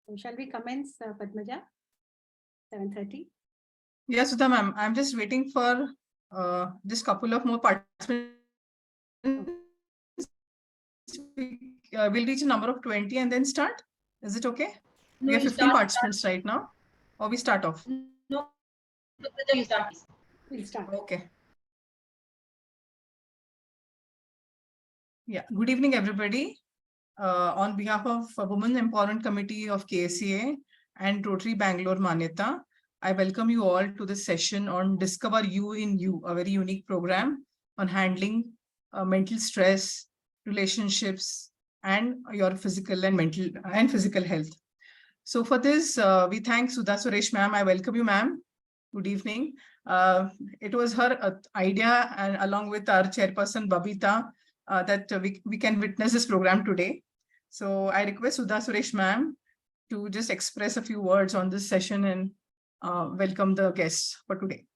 So shall we commence, Padmaja? 7:30. Yes, Sudha ma'am. I'm just waiting for just couple of more participants. We'll reach a number of 20 and then start. Is it okay? No, we have 15 participants right now. Or we start off? No, you start. We'll start. Okay. Yeah. Good evening, everybody. On behalf of Women Empowerment Committee of KSCA and Rotary Bangalore Manyata, I welcome you all to this session on Discover You in You, a very unique program on handling mental stress, relationships, and your physical and mental and physical health. So for this, we thank Sudha Suresh ma'am. I welcome you, ma'am. Good evening. It was her idea, and along with our chairperson Babita, that we can witness this program today. So I request Sudha Suresh ma'am to just express a few words on this session and welcome the guests for today.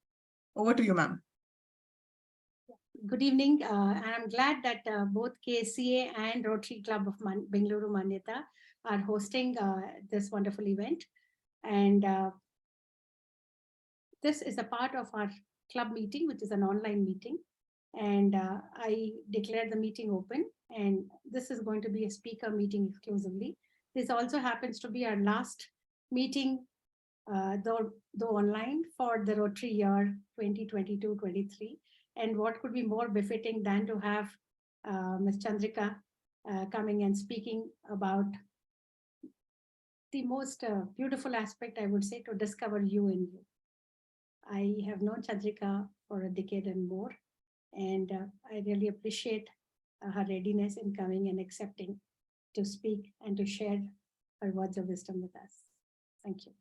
Over to you, ma'am. Good evening, and I'm glad that both KSCA and Rotary Club of Bangalore Manyata are hosting this wonderful event. And this is a part of our club meeting, which is an online meeting. And I declare the meeting open, and this is going to be a speaker meeting exclusively. This also happens to be our last meeting, though online, for the Rotary year 2022-23. And what could be more befitting than to have Ms. Chandrika coming and speaking about the most beautiful aspect, I would say, to discover you in you. I have known Chandrika for a decade and more, and I really appreciate her readiness in coming and accepting to speak and to share her words of wisdom with us. Thank you.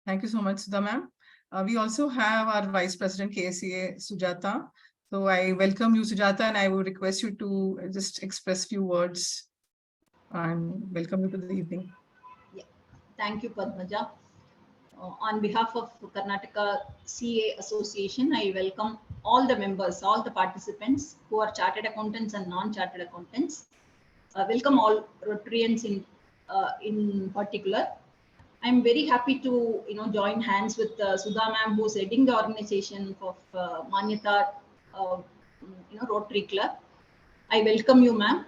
Thank you so much, Sudha ma'am. We also have our Vice President KSCA, Sujata. So I welcome you, Sujata, and I would request you to just express few words and welcome you to the evening. Yeah. Thank you, Padmaja. On behalf of Karnataka CA Association, I welcome all the members, all the participants who are chartered accountants and non-chartered accountants. Welcome all Rotarians in particular. I'm very happy to join hands with Sudha ma'am, who's heading the organization of Manyata Rotary Club. I welcome you, ma'am.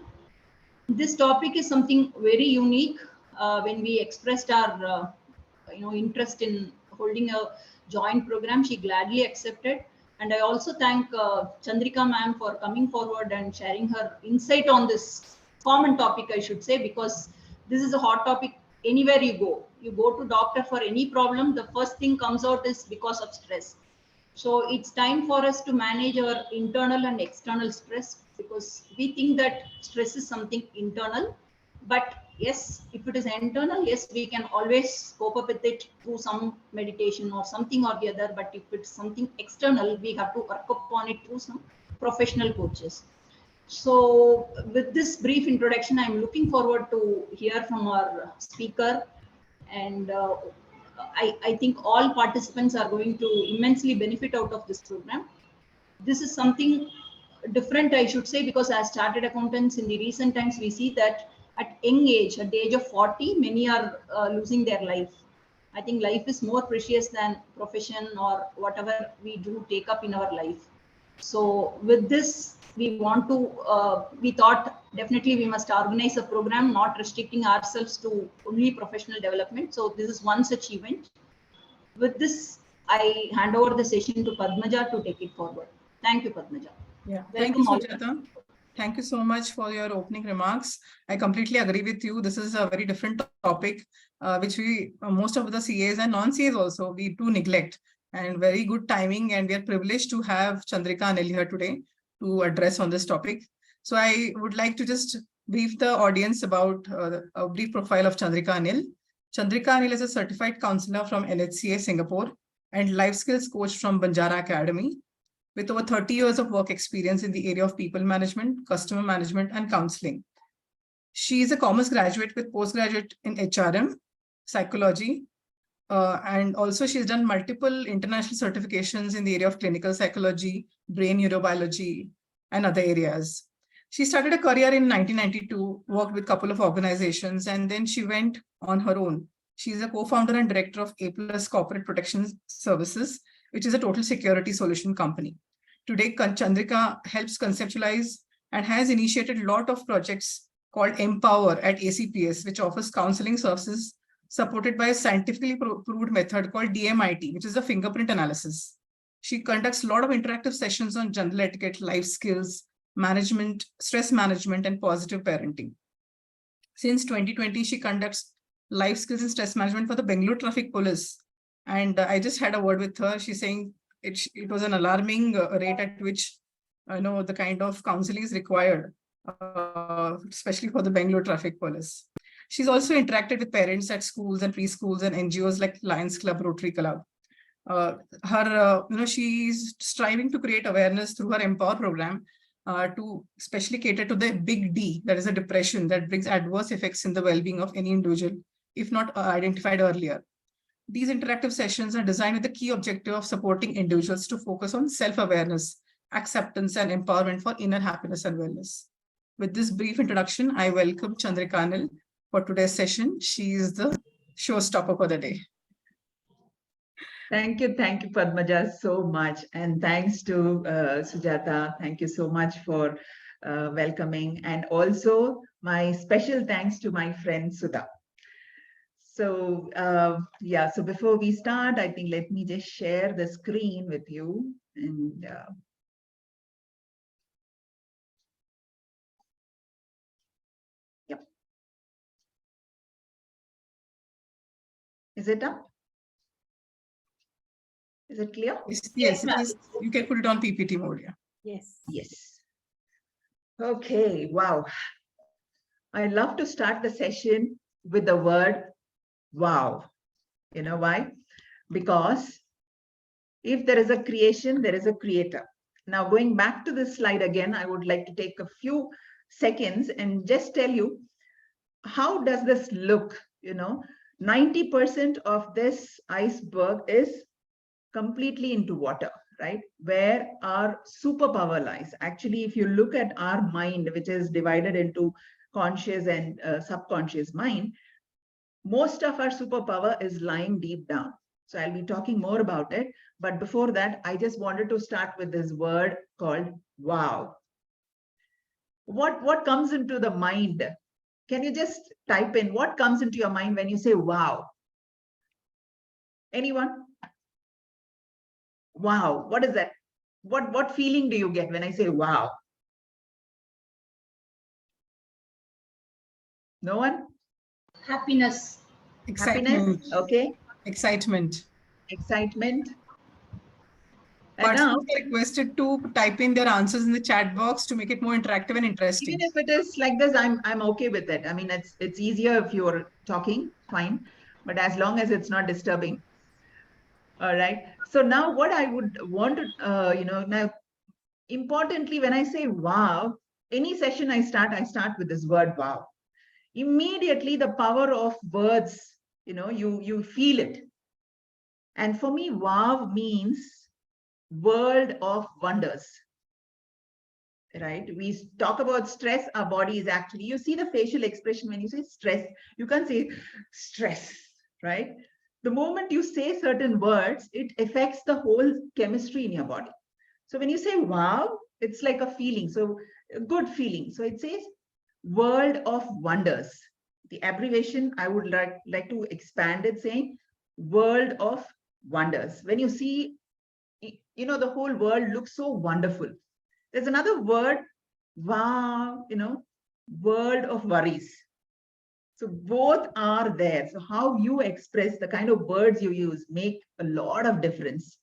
This topic is something very unique. When we expressed our interest in holding a joint program, she gladly accepted. And I also thank Chandrika ma'am for coming forward and sharing her insight on this common topic, I should say, because this is a hot topic anywhere you go. You go to doctor for any problem, the first thing comes out is because of stress. So it's time for us to manage our internal and external stress, because we think that stress is something internal. But yes, if it is internal, yes, we can always cope up with it through some meditation or something or the other. But if it's something external, we have to work upon it through some professional coaches. So with this brief introduction, I'm looking forward to hear from our speaker. And I think all participants are going to immensely benefit out of this program. This is something different, I should say, because as chartered accountants in the recent times, we see that at young age, at the age of 40, many are losing their life. I think life is more precious than profession or whatever we do take up in our life. So with this, we want to, we thought definitely we must organize a program, not restricting ourselves to only professional development. So this is one such event. With this, I hand over the session to Padmaja to take it forward. Thank you, Padmaja. Yeah, thank you, Sujata. Thank you so much for your opening remarks. I completely agree with you. This is a very different topic, which we, most of the CAs and non-CAs also, we do neglect. And very good timing, and we are privileged to have Chandrika and Anil here today to address on this topic. So I would like to just brief the audience about a brief profile of Chandrika Anil. Chandrika Anil is a certified counselor from NHCA Singapore and life skills coach from Banjara Academy, with over 30 years of work experience in the area of people management, customer management, and counseling. She is a commerce graduate with postgraduate in HRM, psychology, and also she's done multiple international certifications in the area of clinical psychology, brain neurobiology, and other areas. She started a career in 1992, worked with a couple of organizations, and then she went on her own. She's a co-founder and director of A+ Corporate Protection Services, which is a total security solution company. Today, Chandrika helps conceptualize and has initiated a lot of projects called Empower at ACPS, which offers counseling services supported by a scientifically proved method called DMIT, which is a fingerprint analysis. She conducts a lot of interactive sessions on general etiquette, life skills, management, stress management, and positive parenting. Since 2020, she conducts life skills and stress management for the Bangalore traffic police. And I just had a word with her. She's saying it was an alarming rate at which the kind of counseling is required, especially for the Bangalore traffic police. She's also interacted with parents at schools and preschools and NGOs like Lions Club, Rotary Club. She's striving to create awareness through her Empower program to especially cater to the big D, that is a depression that brings adverse effects in the well-being of any individual, if not identified earlier. These interactive sessions are designed with the key objective of supporting individuals to focus on self-awareness, acceptance, and empowerment for inner happiness and wellness. With this brief introduction, I welcome Chandrika Anil for today's session. She is the showstopper for the day. Thank you, Padmaja, so much. And thanks to Sujata. Thank you so much for welcoming. And also my special thanks to my friend Sudha. So so before we start, I think let me just share the screen with you. And is it up? Is it clear? Yes, you can put it on PPT mode. Yeah. Yes. Okay. Wow. I love to start the session with the word wow. You know why? Because if there is a creation, there is a creator. Now, going back to this slide again, I would like to take a few seconds and just tell you, how does this look? 90% of this iceberg is completely into water, right? Where our superpower lies. Actually, if you look at our mind, which is divided into conscious and subconscious mind, most of our superpower is lying deep down. So I'll be talking more about it. But before that, I just wanted to start with this word called wow. What comes into the mind? Can you just type in what comes into your mind when you say wow? Anyone? Wow, what is that? What feeling do you get when I say wow? No one? Happiness. Excitement. Happiness, okay. Excitement. Excitement. And Participants are requested to type in their answers in the chat box to make it more interactive and interesting. Even if it is like this, I'm okay with it. I mean, it's easier if you're talking, fine. But as long as it's not disturbing. All right. So now what I would want to, now importantly, when I say wow, any session I start with this word wow. Immediately the power of words, you feel it. And for me, wow means world of wonders. Right? We talk about stress, our body is actually, you see the facial expression when you say stress, you can't say stress, right? The moment you say certain words, it affects the whole chemistry in your body. So when you say wow, it's like a feeling, so a good feeling. So it says world of wonders. The abbreviation, I would like to expand it, saying world of wonders. When you see, the whole world looks so wonderful. There's another word, wow, world of worries. So both are there. So how you express, the kind of words you use make a lot of difference,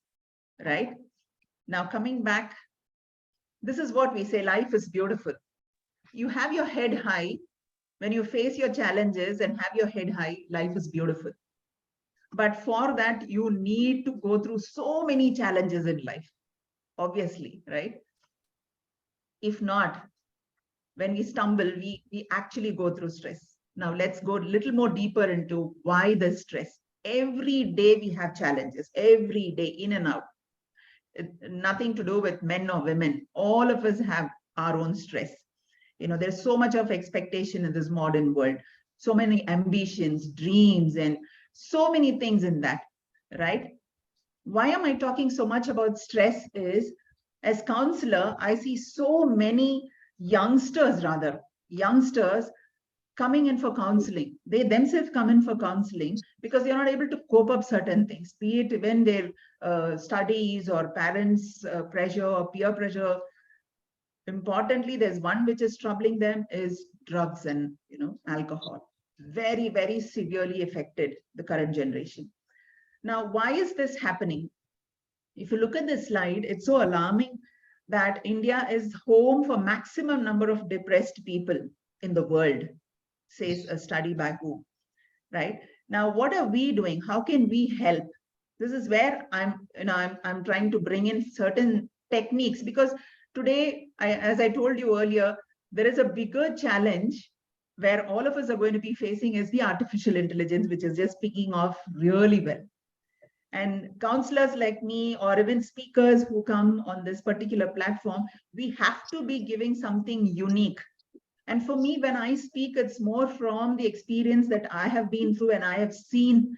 right? Now coming back, this is what we say, life is beautiful. You have your head high. When you face your challenges and have your head high, life is beautiful. But for that, you need to go through so many challenges in life, obviously, right? If not, when we stumble, we actually go through stress. Now let's go a little more deeper into why the stress. Every day we have challenges, every day, in and out. Nothing to do with men or women. All of us have our own stress. There's so much of expectation in this modern world, so many ambitions, dreams, and so many things in that, right? Why am I talking so much about stress is, as counselor, I see so many youngsters coming in for counseling. They themselves come in for counseling because they're not able to cope up certain things, be it when their studies or parents' pressure or peer pressure. Importantly, there's one which is troubling them is drugs and alcohol. Very, very severely affected the current generation. Now, why is this happening? If you look at this slide, it's so alarming that India is home for maximum number of depressed people in the world, says a study by WHO, right? Now, what are we doing? How can we help? This is where I'm trying to bring in certain techniques, because today, as I told you earlier, there is a bigger challenge where all of us are going to be facing is the artificial intelligence, which is just picking off really well. And counselors like me, or even speakers who come on this particular platform, we have to be giving something unique. And for me, when I speak, it's more from the experience that I have been through and I have seen,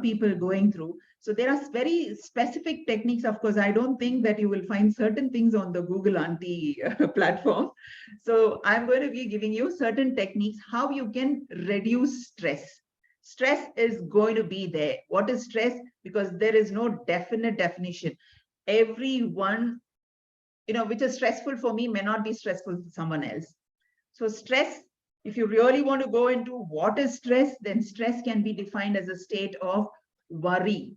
people going through. So there are very specific techniques. Of course, I don't think that you will find certain things on the Google Auntie platform. So I'm going to be giving you certain techniques, how you can reduce stress. Stress is going to be there. What is stress? Because there is no definite definition. Everyone, which is stressful for me may not be stressful for someone else. So stress, if you really want to go into what is stress, then stress can be defined as a state of worry,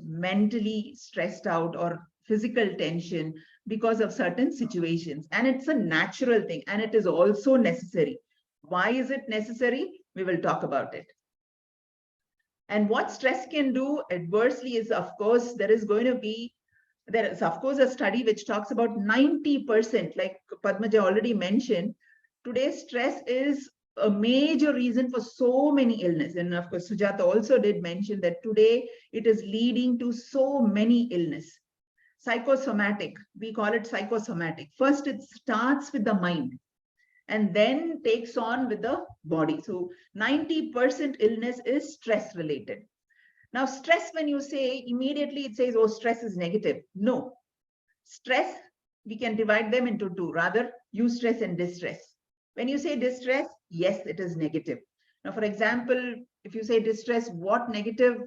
mentally stressed out or physical tension because of certain situations. And it's a natural thing, and it is also necessary. Why is it necessary? We will talk about it. And what stress can do adversely is, of course, there is a study which talks about 90%, like Padmaja already mentioned. Today, stress is a major reason for so many illness. And of course, Sujata also did mention that today it is leading to so many illness. Psychosomatic, we call it psychosomatic. First, it starts with the mind and then takes on with the body. So 90% illness is stress related. Now, stress, when you say, immediately it says, oh, stress is negative. No. Stress, we can divide them into two, rather eustress and distress. When you say distress, yes, it is negative. Now, for example, if you say distress, what negative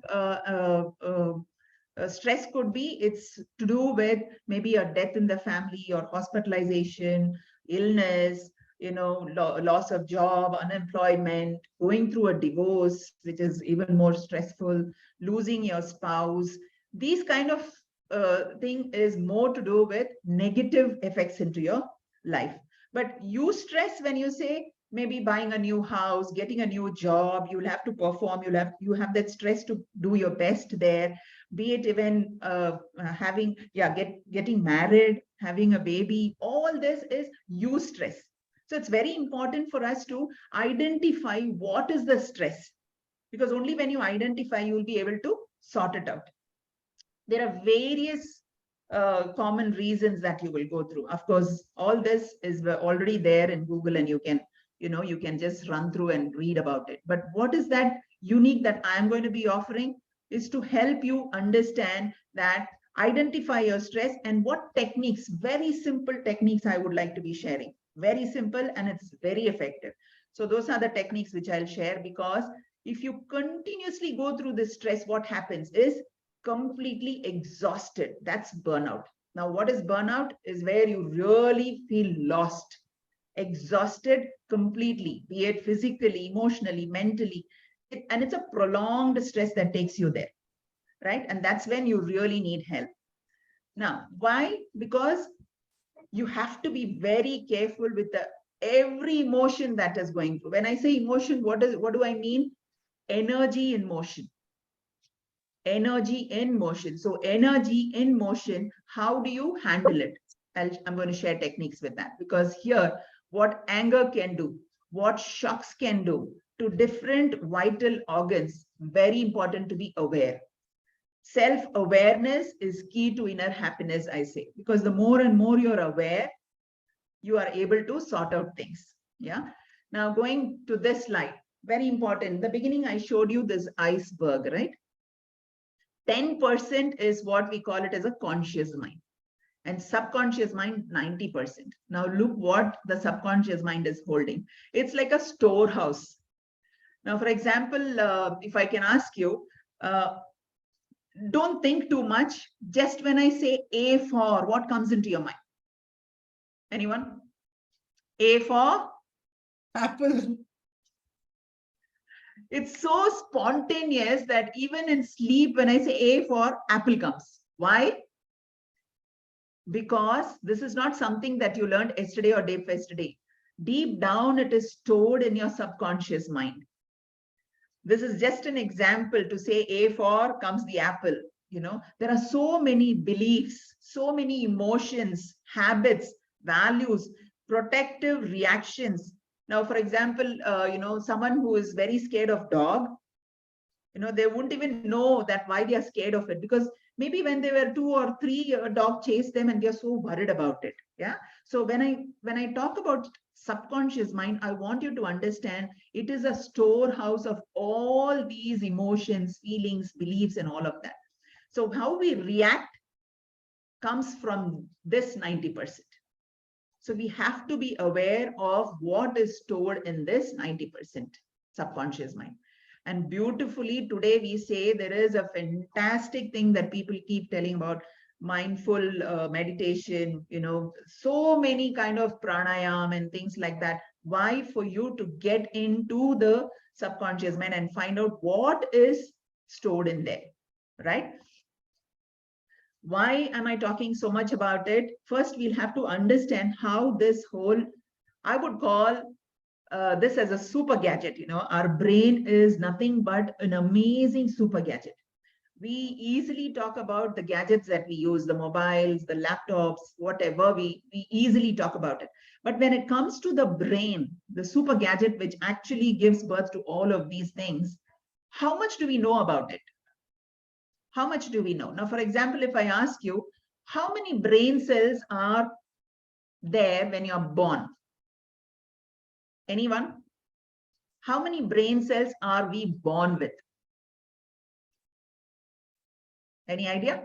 stress could be? It's to do with maybe a death in the family or hospitalization, illness, loss of job, unemployment, going through a divorce, which is even more stressful, losing your spouse. These kind of thing is more to do with negative effects into your life. But eustress, when you say maybe buying a new house, getting a new job, you'll have to perform, you have that stress to do your best there, be it even getting married, having a baby, all this is eustress. So it's very important for us to identify what is the stress, because only when you identify, you will be able to sort it out. There are various common reasons that you will go through. Of course, all this is already there in Google, and you can just run through and read about it. But what is that unique that I'm going to be offering is to help you understand that, identify your stress, and what techniques, very simple techniques I would like to be sharing. Very simple, and it's very effective. So those are the techniques which I'll share, because if you continuously go through this stress, what happens is completely exhausted. That's burnout. Now, what is burnout? Is where you really feel lost, exhausted completely, be it physically, emotionally, mentally. And it's a prolonged stress that takes you there, right? And that's when you really need help. Now, why? Because you have to be very careful with every emotion that is going through. When I say emotion, what do I mean? Energy in motion. Energy in motion. So energy in motion, how do you handle it? I'm going to share techniques with that, because here, what anger can do, what shocks can do to different vital organs, very important to be aware. Self-awareness is key to inner happiness, I say, because the more and more you're aware, you are able to sort out things. Yeah. Now going to this slide, very important. In the beginning, I showed you this iceberg, right? 10% is what we call it as a conscious mind, and subconscious mind 90%. Now look what the subconscious mind is holding. It's like a storehouse. Now, for example, if I can ask you, don't think too much. Just when I say A for, what comes into your mind? Anyone? A for? Apple. It's so spontaneous that even in sleep, when I say A for, apple comes. Why? Because this is not something that you learned yesterday or day yesterday. Deep down, it is stored in your subconscious mind. This is just an example to say A for comes the apple. You know, there are so many beliefs, so many emotions, habits, values, protective reactions. Now, for example, someone who is very scared of dog, they won't even know that why they are scared of it, because maybe when they were 2 or 3, a dog chased them and they're so worried about it. Yeah. So when I talk about subconscious mind, I want you to understand it is a storehouse of all these emotions, feelings, beliefs, and all of that. So how we react comes from this 90%. So we have to be aware of what is stored in this 90% subconscious mind. And beautifully today we say there is a fantastic thing that people keep telling about mindful meditation, so many kind of pranayam and things like that. Why? For you to get into the subconscious mind and find out what is stored in there, right? Why am I talking so much about it? First, we'll have to understand how this whole, I would call this as a super gadget. Our brain is nothing but an amazing super gadget. We easily talk about the gadgets that we use, the mobiles, the laptops, whatever, we easily talk about it. But when it comes to the brain, the super gadget, which actually gives birth to all of these things, how much do we know about it? How much do we know? Now, for example, if I ask you, how many brain cells are there when you're born? Anyone? How many brain cells are we born with? Any idea?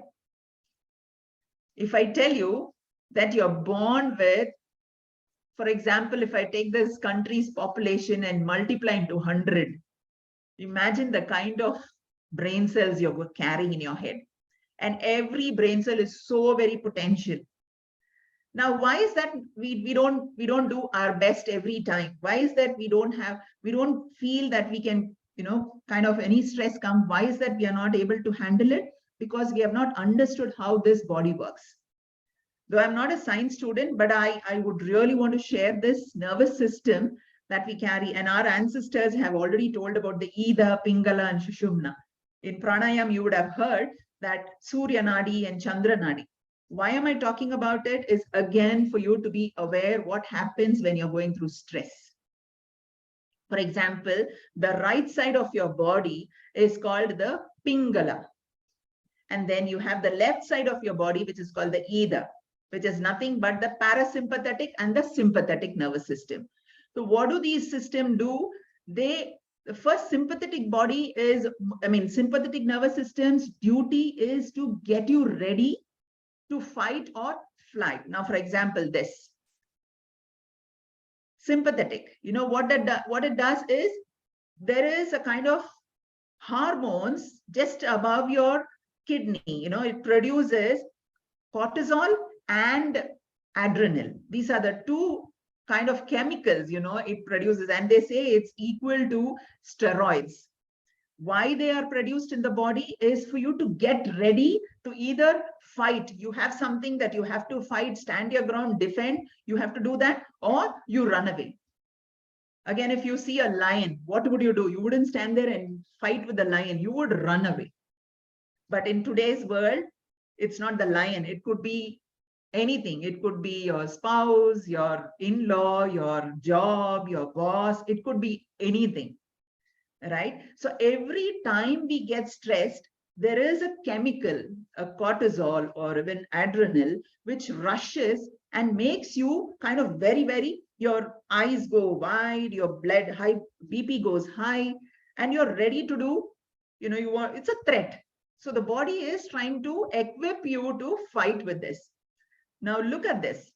If I tell you that you're born with, for example, if I take this country's population and multiply into 100, imagine the kind of brain cells you're carrying in your head. And every brain cell is so very potential. Now, why is that we don't do our best every time? Why is that we don't feel that we can, kind of any stress come? Why is that we are not able to handle it? Because we have not understood how this body works. Though I'm not a science student, but I would really want to share this nervous system that we carry. And our ancestors have already told about the Ida, Pingala, and Shushumna. In pranayam, you would have heard that Surya Nadi and Chandra Nadi. Why am I talking about it? Is again for you to be aware what happens when you're going through stress. For example, the right side of your body is called the Pingala. And then you have the left side of your body, which is called the Ida, which is nothing but the parasympathetic and the sympathetic nervous system. So what do these systems do? The first sympathetic body is, sympathetic nervous system's duty is to get you ready to fight or flight. Now, for example, this sympathetic, what it does is there is a kind of hormones just above your kidney. It produces cortisol and adrenaline. These are the two kind of chemicals, it produces, and they say it's equal to steroids. Why they are produced in the body is for you to get ready to either fight. You have something that you have to fight, stand your ground, defend. You have to do that, or you run away. Again, if you see a lion, what would you do? You wouldn't stand there and fight with the lion. You would run away. But in today's world, it's not the lion. It could be anything. It could be your spouse, your in-law, your job, your boss. It could be anything, right? So every time we get stressed, there is a chemical, a cortisol or even adrenaline, which rushes and makes you kind of your eyes go wide, your blood high, BP goes high, and you're ready to do, it's a threat. So the body is trying to equip you to fight with this. Now look at this.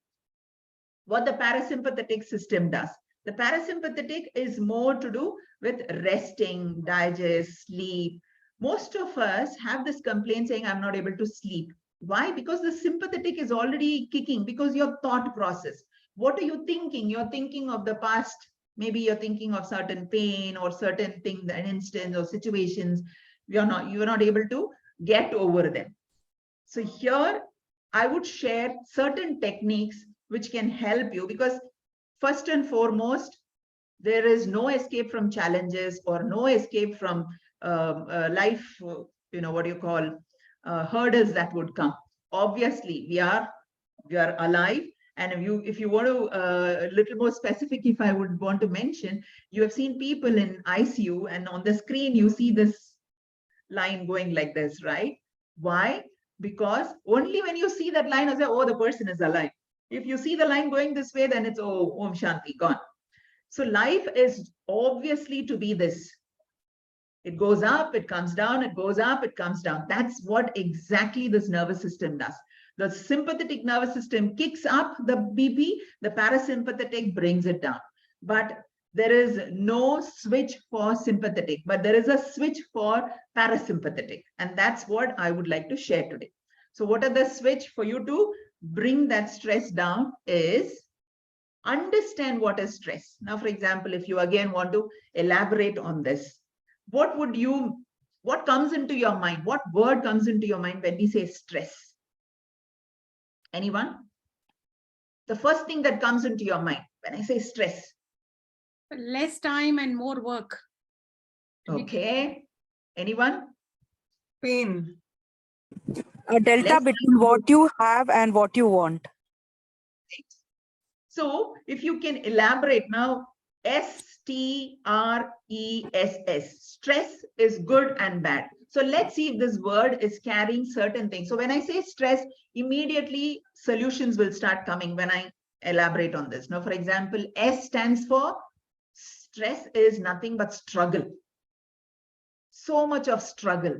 What the parasympathetic system does. The parasympathetic is more to do with resting, digest, sleep. Most of us have this complaint saying, I'm not able to sleep. Why? Because the sympathetic is already kicking, because your thought process. What are you thinking? You're thinking of the past. Maybe you're thinking of certain pain or certain things, an instance or situations. You're not able to get over them. So here I would share certain techniques which can help you, because first and foremost, there is no escape from challenges or no escape from life, hurdles that would come. Obviously, we are alive. And if you want to a little more specific, if I would want to mention, you have seen people in ICU, and on the screen you see this line going like this, right? Why? Because only when you see that line, I say, oh, the person is alive. If you see the line going this way, then it's, oh, Om Shanti, gone. So life is obviously to be this. It goes up, it comes down, it goes up, it comes down. That's what exactly this nervous system does. The sympathetic nervous system kicks up the BP, the parasympathetic brings it down. But there is no switch for sympathetic, but there is a switch for parasympathetic. And that's what I would like to share today. So what are the switch for you to bring that stress down is understand what is stress. Now, for example, if you again want to elaborate on this, what comes into your mind? What word comes into your mind when we say stress? Anyone? The first thing that comes into your mind when I say stress? Less time and more work. Okay. Anyone? Pain. A delta between what you have and what you want. So if you can elaborate now, STRESS, stress is good and bad. So let's see if this word is carrying certain things. So when I say stress, immediately solutions will start coming when I elaborate on this. Now, for example, S stands for stress is nothing but struggle. So much of struggle.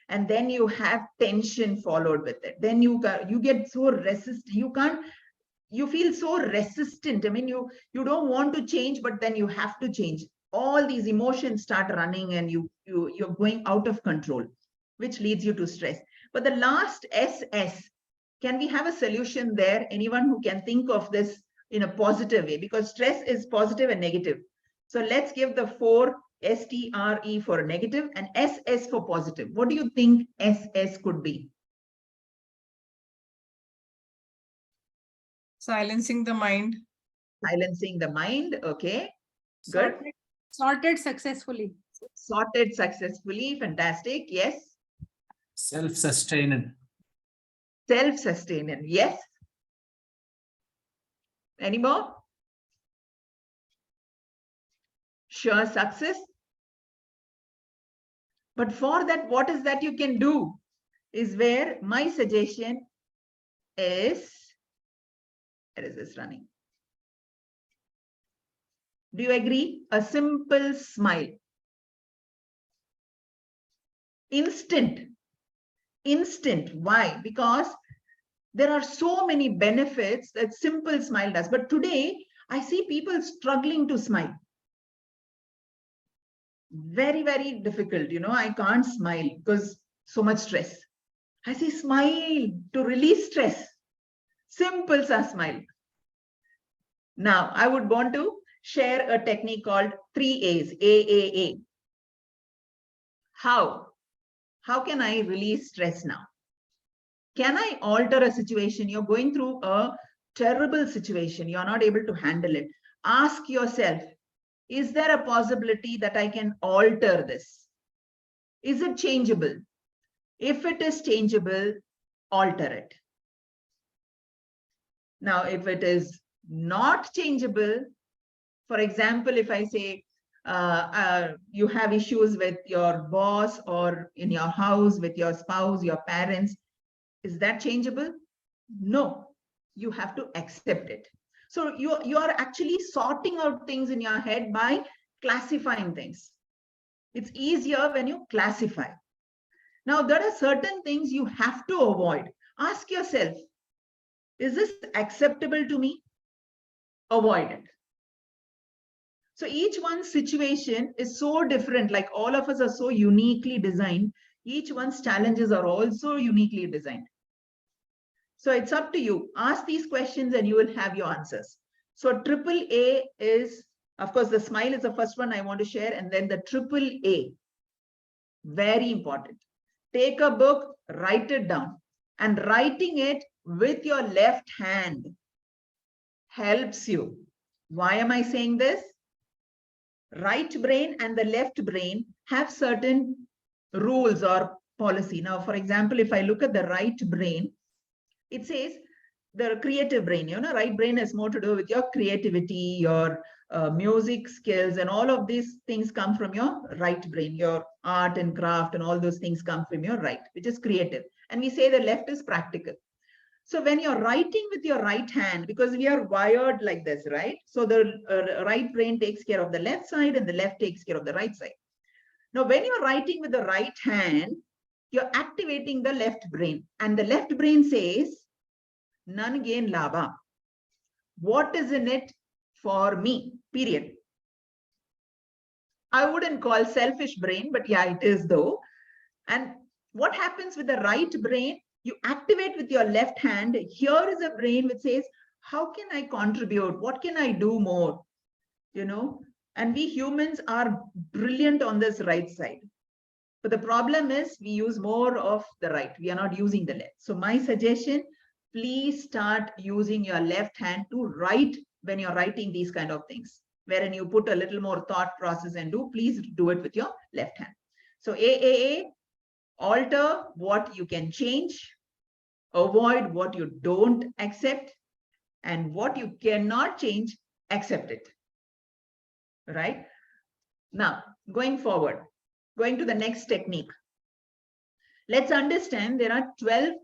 And then you have tension followed with it. Then you get so resistant. You feel so resistant. I mean, you don't want to change, but then you have to change. All these emotions start running and you're going out of control, which leads you to stress. But the last SS, can we have a solution there? Anyone who can think of this in a positive way, because stress is positive and negative. So let's give the 4 STRE for negative and SS for positive. What do you think SS could be? Silencing the mind. Silencing the mind. Okay. Good. Sorted successfully. Sorted successfully. Fantastic. Yes. Self-sustaining. Self-sustaining. Yes. Any more? Sure success. But for that, what is that you can do? Is where my suggestion is, where is this running? Do you agree? A simple smile. Instant. Why? Because there are so many benefits that simple smile does. But today, I see people struggling to smile. Very, very difficult. I can't smile because so much stress. I say smile to release stress. Simple smile. Now, I would want to share a technique called 3 A's, AAA. How can I release stress now? Can I alter a situation? You're going through a terrible situation. You're not able to handle it. Ask yourself, is there a possibility that I can alter this? Is it changeable? If it is changeable, alter it. Now, if it is not changeable, for example, if I say, you have issues with your boss or in your house with your spouse, your parents. Is that changeable? No, you have to accept it. So you are actually sorting out things in your head by classifying things. It's easier when you classify. Now, there are certain things you have to avoid. Ask yourself, is this acceptable to me? Avoid it. So each one's situation is so different, like all of us are so uniquely designed. Each one's challenges are also uniquely designed. So it's up to you. Ask these questions and you will have your answers. So triple A is, of course, the smile is the first one I want to share, and then the triple A. Very important. Take a book, write it down, and writing it with your left hand helps you. Why am I saying this? Right brain and the left brain have certain rules or policy. Now, for example, if I look at the right brain, it says the creative brain, right brain has more to do with your creativity, your music skills, and all of these things come from your right brain. Your art and craft and all those things come from your right, which is creative. And we say the left is practical. So when you're writing with your right hand, because we are wired like this, right? So the right brain takes care of the left side and the left takes care of the right side. Now, when you're writing with the right hand, you're activating the left brain, and the left brain says, none gain lava. What is in it for me? Period. I wouldn't call selfish brain, but yeah, it is though. And what happens with the right brain? You activate with your left hand. Here is a brain which says, how can I contribute? What can I do more? And we humans are brilliant on this right side. But the problem is we use more of the right. We are not using the left. So my suggestion, please start using your left hand to write when you're writing these kind of things. Wherein you put a little more thought process and please do it with your left hand. So AAA, alter what you can change, avoid what you don't accept, and what you cannot change, accept it. Right? Now, going forward, going to the next technique. Let's understand there are 12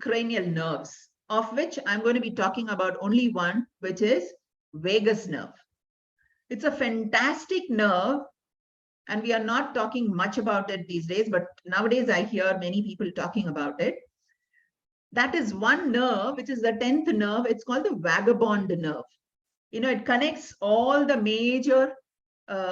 cranial nerves, of which I'm going to be talking about only one, which is vagus nerve. It's a fantastic nerve, and we are not talking much about it these days, but nowadays I hear many people talking about it. That is one nerve, which is the 10th nerve. It's called the vagabond nerve. It connects all the major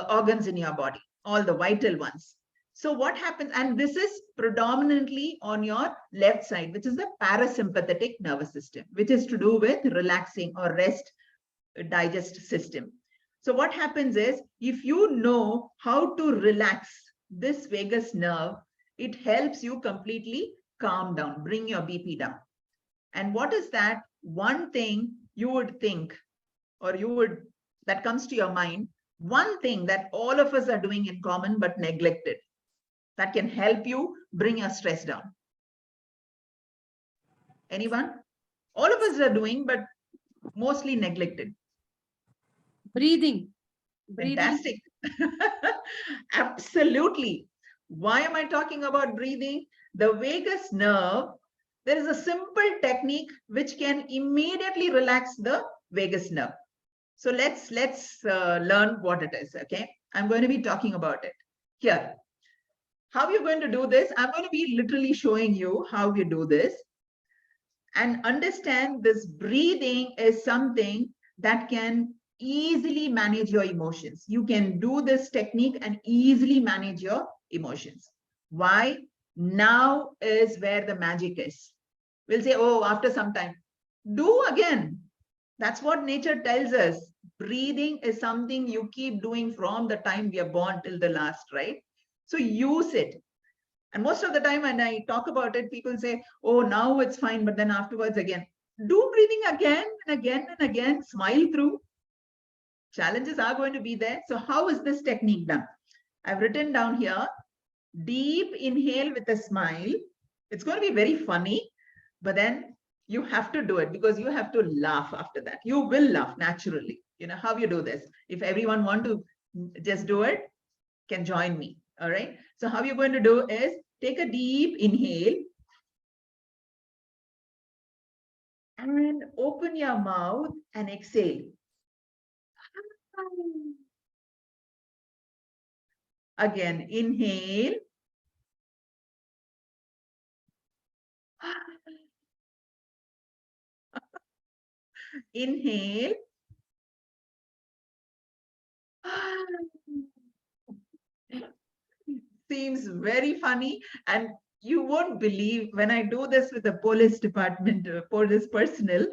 organs in your body, all the vital ones. So what happens, and this is predominantly on your left side, which is the parasympathetic nervous system, which is to do with relaxing or rest, digest system. So what happens is, if you know how to relax this vagus nerve, it helps you completely calm down, bring your BP down. And what is that one thing you would think, or that comes to your mind, one thing that all of us are doing in common but neglected, that can help you bring your stress down? Anyone? All of us are doing, but mostly neglected. Breathing. Fantastic. Absolutely. Why am I talking about breathing? The vagus nerve, there is a simple technique which can immediately relax the vagus nerve. So let's learn what it is. Okay, I'm going to be talking about it here. How you're going to do this? I'm going to be literally showing you how you do this. And understand this breathing is something that can easily manage your emotions. You can do this technique and easily manage your emotions. Why? Now is where the magic is. We'll say, oh, after some time, do again. That's what nature tells us. Breathing is something you keep doing from the time we are born till the last, right? So use it. And most of the time when I talk about it, people say, oh, now it's fine, but then afterwards again. Do breathing again and again and again. Smile through. Challenges are going to be there. So how is this technique done? I've written down here, deep inhale with a smile. It's going to be very funny, but then you have to do it because you have to laugh after that. You will laugh naturally. How you do this. If everyone want to just do it, can join me. All right. So how you're going to do is take a deep inhale and open your mouth and exhale. Again, inhale. Inhale. Seems very funny, and you won't believe when I do this with the police department, police personnel.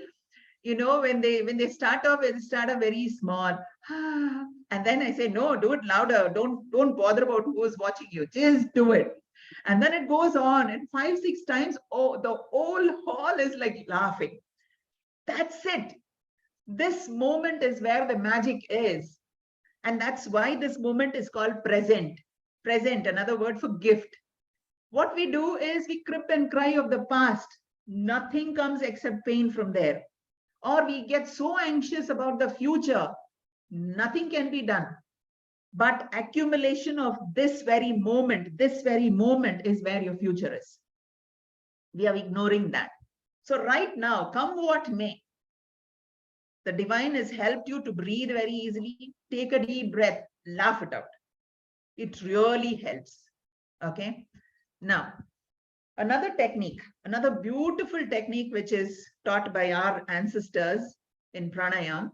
You know, when they start off, they start off very small, and then I say, no, do it louder. Don't bother about who's watching you. Just do it. And then it goes on, and 5-6 times, oh, the whole hall is like laughing. That's it. This moment is where the magic is. And that's why this moment is called present. Present, another word for gift. What we do is we crip and cry of the past. Nothing comes except pain from there. Or we get so anxious about the future. Nothing can be done. But accumulation of this very moment is where your future is. We are ignoring that. So right now, come what may, the divine has helped you to breathe very easily. Take a deep breath, laugh it out. It really helps. Okay. Now, another technique, another beautiful technique, which is taught by our ancestors in pranayama,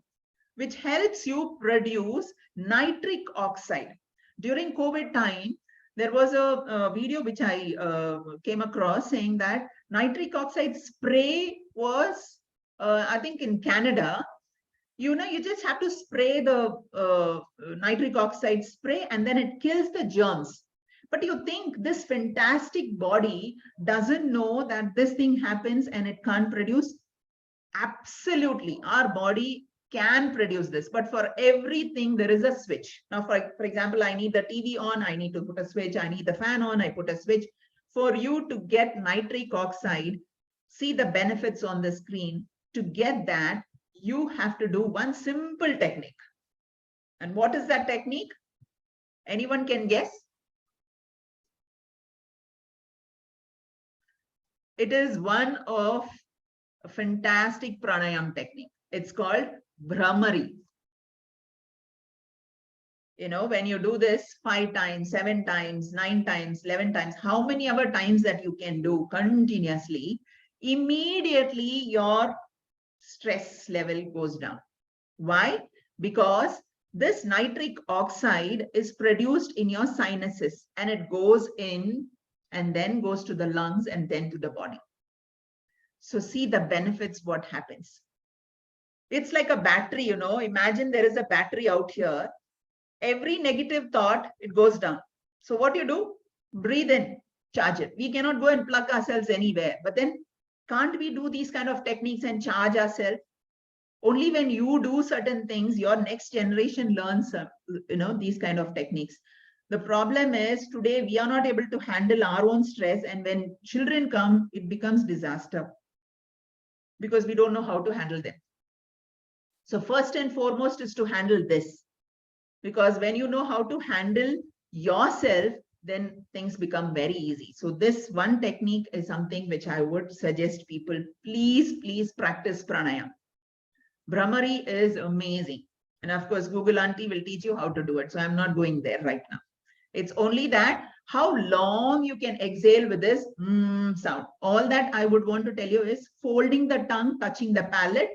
which helps you produce nitric oxide. During COVID time, there was a video which I came across saying that nitric oxide spray was, I think in Canada, you know, you just have to spray the nitric oxide spray and then it kills the germs. But you think this fantastic body doesn't know that this thing happens and it can't produce? Absolutely. Our body can produce this, but for everything there is a switch. Now, for example, I need the TV on, I need to put a switch. I need the fan on, I put a switch. For you to get nitric oxide, see the benefits on the screen. To get that, you have to do one simple technique. And what is that technique? Anyone can guess? It is one of a fantastic pranayama technique. It's called Brahmari. You know, when you do this 5 times, 7 times, 9 times, 11 times, how many other times that you can do continuously, immediately your stress level goes down. Why? Because this nitric oxide is produced in your sinuses and it goes in and then goes to the lungs and then to the body. So see the benefits, what happens. It's like a battery, you know, imagine there is a battery out here. Every negative thought, it goes down. So what you do? Breathe in, charge it. We cannot go and plug ourselves anywhere, but then can't we do these kind of techniques and charge ourselves? Only when you do certain things, your next generation learns, you know, these kind of techniques. The problem is today we are not able to handle our own stress, and when children come, it becomes disaster because we don't know how to handle them. So first and foremost is to handle this, because when you know how to handle yourself, then things become very easy. So this one technique is something which I would suggest people, please practice pranayama. Brahmari is amazing. And of course, Google Auntie will teach you how to do it. So I'm not going there right now. It's only that how long you can exhale with this sound. All that I would want to tell you is folding the tongue, touching the palate,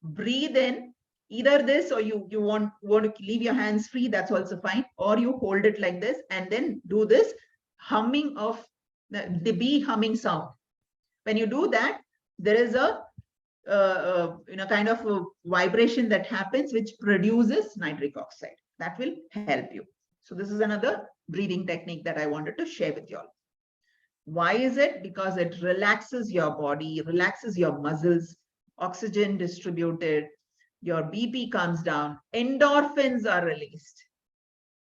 breathe in, either this or you want to leave your hands free, that's also fine. Or you hold it like this and then do this humming of the bee humming sound. When you do that, there is a kind of a vibration that happens which produces nitric oxide. That will help you. So this is another breathing technique that I wanted to share with you all. Why is it? Because it relaxes your body, relaxes your muscles, oxygen distributed, your BP comes down, endorphins are released,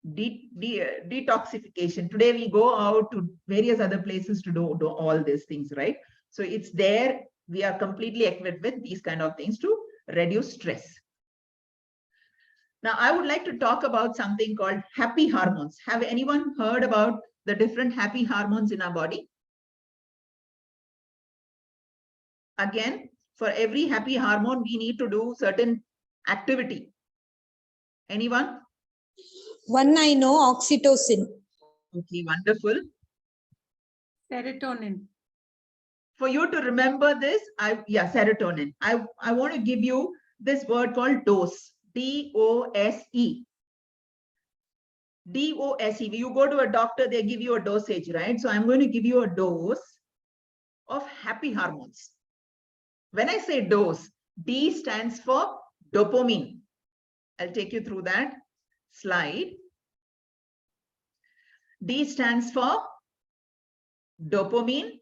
detoxification. Today we go out to various other places to do all these things, right? So it's there. We are completely equipped with these kind of things to reduce stress. Now, I would like to talk about something called happy hormones. Have anyone heard about the different happy hormones in our body? Again, for every happy hormone, we need to do certain activity. Anyone? One I know, oxytocin. Okay, wonderful. Serotonin. For you to remember this, serotonin. I want to give you this word called dose. D-O-S-E. D-O-S-E. You go to a doctor, they give you a dosage, right? So I'm going to give you a dose of happy hormones. When I say dose, D stands for dopamine. I'll take you through that slide. D stands for dopamine.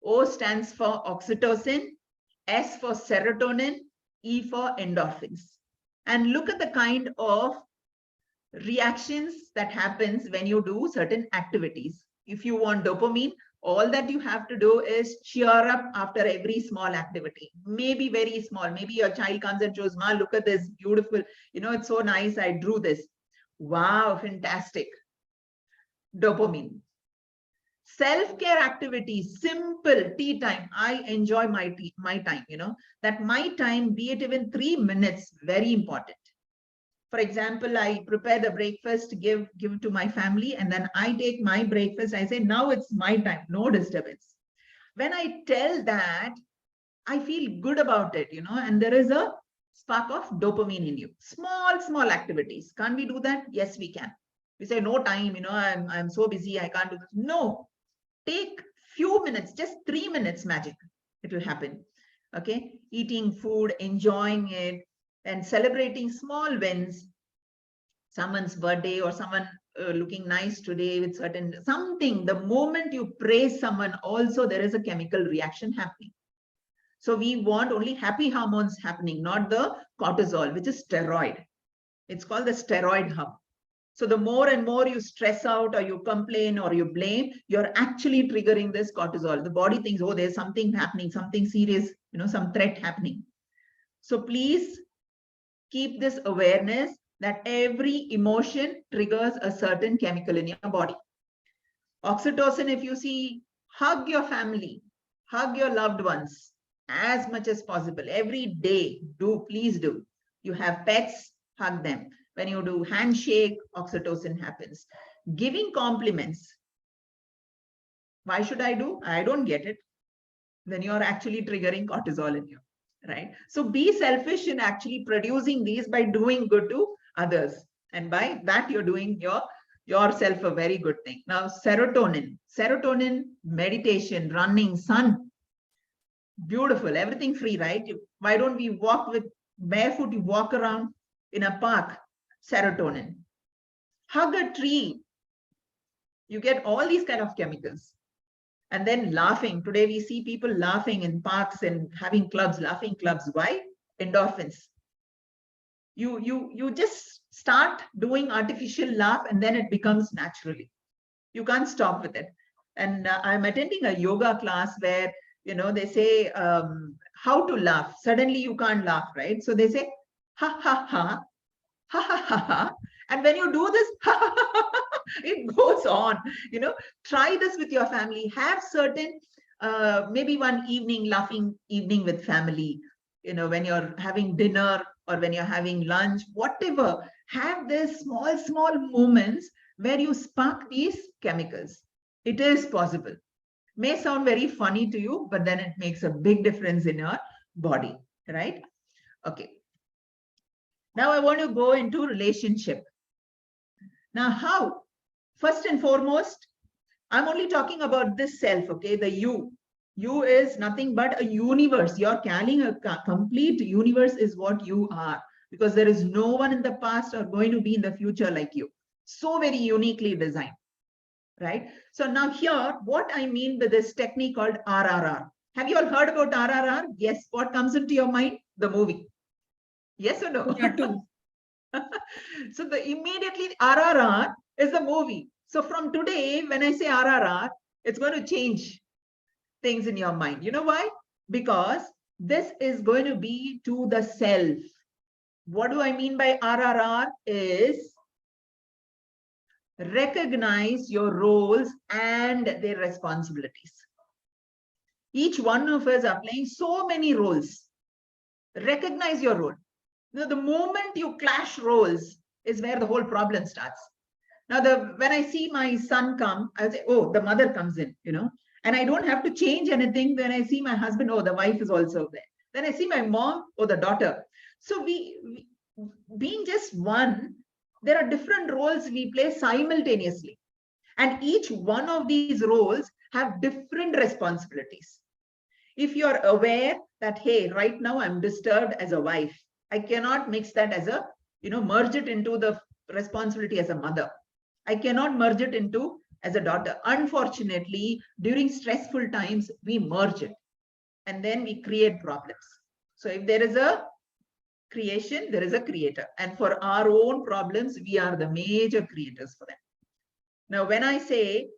O stands for oxytocin. S for serotonin. E for endorphins. And look at the kind of reactions that happens when you do certain activities. If you want dopamine, all that you have to do is cheer up after every small activity, maybe very small. Maybe your child comes and shows, Ma, look at this beautiful, it's so nice. I drew this. Wow, fantastic. Dopamine. Self-care activities, simple tea time. I enjoy my time, that my time, be it even 3 minutes, very important. For example, I prepare the breakfast, give to my family, and then I take my breakfast. I say, now it's my time, no disturbance. When I tell that, I feel good about it, and there is a spark of dopamine in you. Small activities. Can't we do that? Yes, we can. We say, no time, I'm so busy, I can't do this. No, take few minutes, just 3 minutes magic. It will happen. Okay. Eating food, enjoying it, and celebrating small wins. Someone's birthday or someone looking nice today with something. The moment you praise someone, also there is a chemical reaction happening. So we want only happy hormones happening, not the cortisol, which is steroid. It's called the steroid hub. So the more and more you stress out or you complain or you blame, you're actually triggering this cortisol. The body thinks, oh, there's something happening, something serious, some threat happening. So please keep this awareness that every emotion triggers a certain chemical in your body. Oxytocin, if you see, hug your family, hug your loved ones as much as possible. Every day, please do. You have pets, hug them. When you do handshake, oxytocin happens. Giving compliments. Why should I do? I don't get it. Then you're actually triggering cortisol in you, right? So be selfish in actually producing these by doing good to others. And by that, you're doing yourself a very good thing. Now, serotonin, meditation, running, sun. Beautiful, everything free, right? Why don't we walk with barefoot? You walk around in a park. Serotonin. Hug a tree. You get all these kind of chemicals. And then laughing. Today we see people laughing in parks and having clubs, laughing clubs. Why? Endorphins. You just start doing artificial laugh and then it becomes naturally. You can't stop with it. And I'm attending a yoga class where, they say how to laugh. Suddenly you can't laugh, right? So they say, ha, ha, ha. Ha, ha, ha, ha. And when you do this, it goes on. Try this with your family. Have certain, maybe one evening, laughing evening with family. When you're having dinner or when you're having lunch, whatever. Have these small moments where you spark these chemicals. It is possible. May sound very funny to you, but then it makes a big difference in your body, right? Okay. Now I want to go into relationship. Now how? First and foremost, I'm only talking about this self, okay? The you. You is nothing but a universe. You're carrying a complete universe is what you are, because there is no one in the past or going to be in the future like you. So very uniquely designed, right? So now here, what I mean with this technique called RRR. Have you all heard about RRR? Yes. What comes into your mind? The movie. Yes or no? Yeah, too. So immediately RRR is the movie. So from today, when I say RRR, it's going to change things in your mind. You know why? Because this is going to be to the self. What do I mean by RRR is recognize your roles and their responsibilities. Each one of us are playing so many roles. Recognize your role. Now, the moment you clash roles is where the whole problem starts. Now, when I see my son come, I say, oh, the mother comes in, and I don't have to change anything. When I see my husband, oh, the wife is also there. Then I see my mom, or the daughter. So we being just one, there are different roles we play simultaneously. And each one of these roles have different responsibilities. If you're aware that, hey, right now I'm disturbed as a wife, I cannot mix that as a, merge it into the responsibility as a mother. I cannot merge it into as a daughter. Unfortunately, during stressful times, we merge it and then we create problems. So if there is a creation, there is a creator. And for our own problems, we are the major creators for them. Now, when I say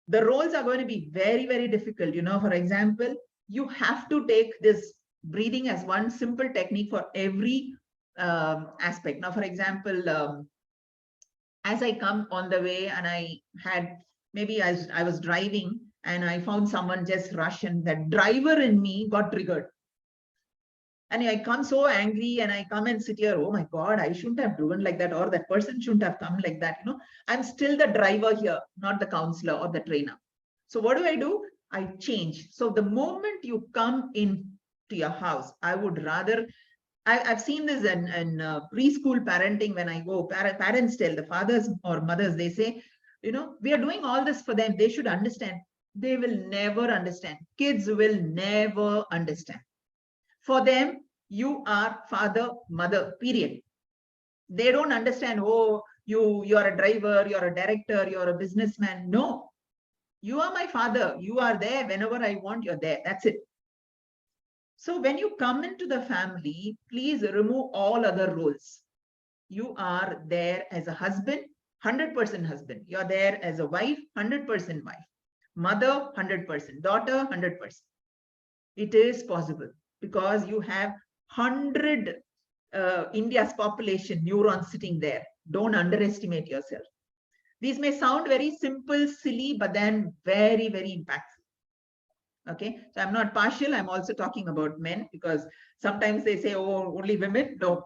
the roles are going to be very, very difficult, for example, you have to take this breathing as one simple technique for every aspect. Now, for example, as I come on the way and I had, maybe I was driving and I found someone just rush, and that driver in me got triggered. And I come so angry and I come and sit here, oh my God, I shouldn't have driven like that, or that person shouldn't have come like that. I'm still the driver here, not the counselor or the trainer. So what do? I change. So the moment you come into your house, I would rather, I've seen this in preschool parenting. When I go, parents tell the fathers or mothers, they say, we are doing all this for them. They should understand. They will never understand. Kids will never understand. For them, you are father, mother, period. They don't understand, oh, you're a driver, you're a director, you're a businessman. No, you are my father. You are there whenever I want, you're there. That's it. So when you come into the family, please remove all other roles. You are there as a husband, 100% husband. You're there as a wife, 100% wife. Mother, 100%. Daughter, 100%. It is possible because you have 100 India's population neurons sitting there. Don't underestimate yourself. These may sound very simple, silly, but then very, very impactful. Okay, so I'm not partial. I'm also talking about men, because sometimes they say, oh, only women. No,